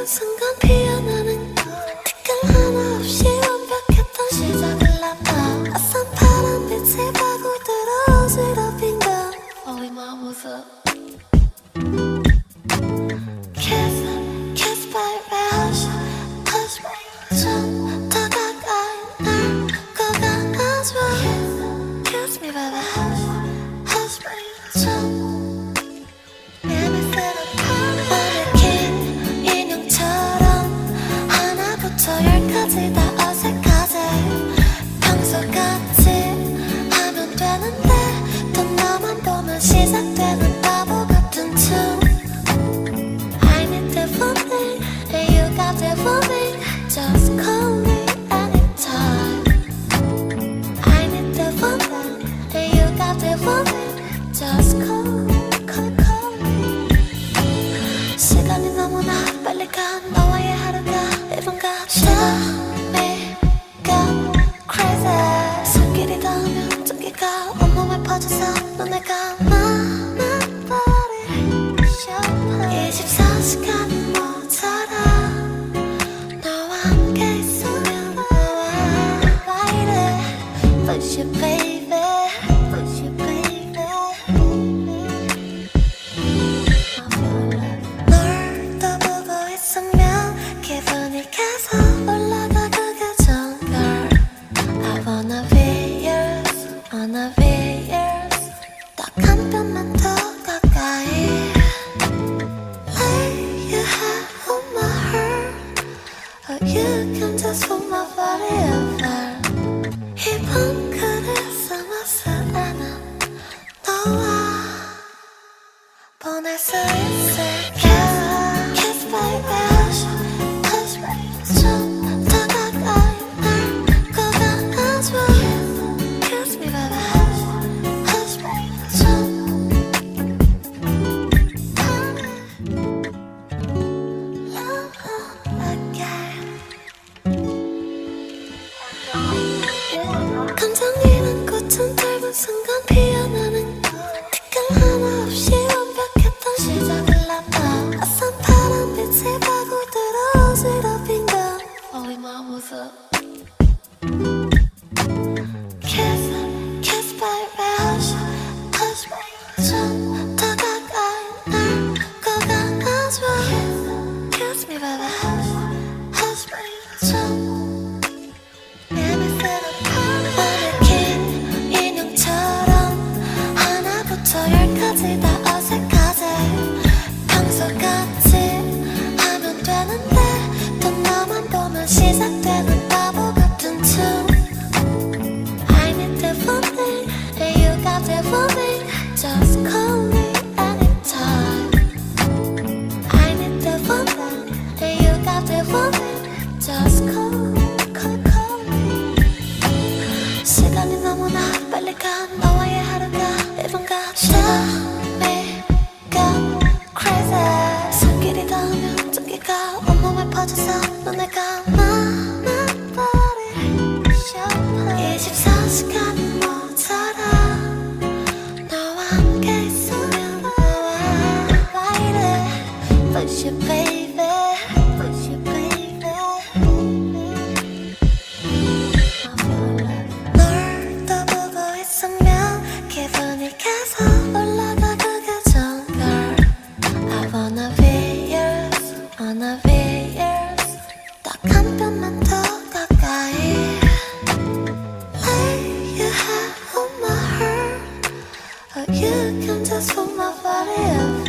순간 피어나는 티끌 하나 없이 완벽했던 시작을 놔둬 아산 파란빛이 파고들어 어지럽힌 건 이 마음 웃어 Kiss baby hush hush 좀 더 가까이 날 꼭 안아줘 Kiss me baby hush hush baby 좀 오늘 긴 인형처럼 하나부터 열까지 다 어색하지 평소같이 하면 되는데 또 너만 보면 시작되는 바보 같은 춤 I need that for me and you got that for me Just call me anytime I need that for me and you got that for me Just call me 시간이 너무나 빨리 간 너와의 하루가 1분 같아 Drive me crazy 손길이 닿으면 전기가 온몸에 퍼져서 눈을 감아 내 body 24시간이 모자라 너와 함께 있으면 왜 이래 Push it baby Push it baby 널 떠보고 있으면 기분이 계속 올라가 그게 좋은 걸 I wanna be yours wanna be yours 딱 한 뼘만 더 가까이 Lay your head on my heart Or you can just put my body over 이번 글을 써마서 나는 너와 보낼 수 있을까 Kiss baby hush hush baby 좀 더 가까이 날 꼭 안아줘 Kiss me baby hush hush baby 좀 love again 감정이란 꽃은 짧은 순간 피어나는 티끌 하나 없이 완벽했던 시작을 놔둬 아산 파란빛이 파고들어 어지럽힌 건 이 마음 웃어 Kiss baby hush hush baby 좀 더 가까이 날 꼭 안아줘 Kiss me baby hush hush baby 좀 오늘 긴 인형처럼 하나부터 열까지 다 어색하지 평소같이 하면 되는데 또 너만 보면 시작되는 바보 같은 춤 I need that for me and you got that for me Just call me anytime I need that for me and you got that for me Just call me 시간이 너무나 빨리 간 너와의 하루가 1분 같아 Drive me crazy 손길이 닿으면 전기가 온몸에 퍼져서 눈을 감아 내 body 24시간이 모자라 너와 함께 있으면 왜 이래 Push it baby Push it baby 널 떠보고 있으면 기분이 계속 올라가 그게 좋은 걸 I wanna be yours wanna be yours 딱 한 뼘만 더 가까이 Lay your head on my heart Or you can just put my body over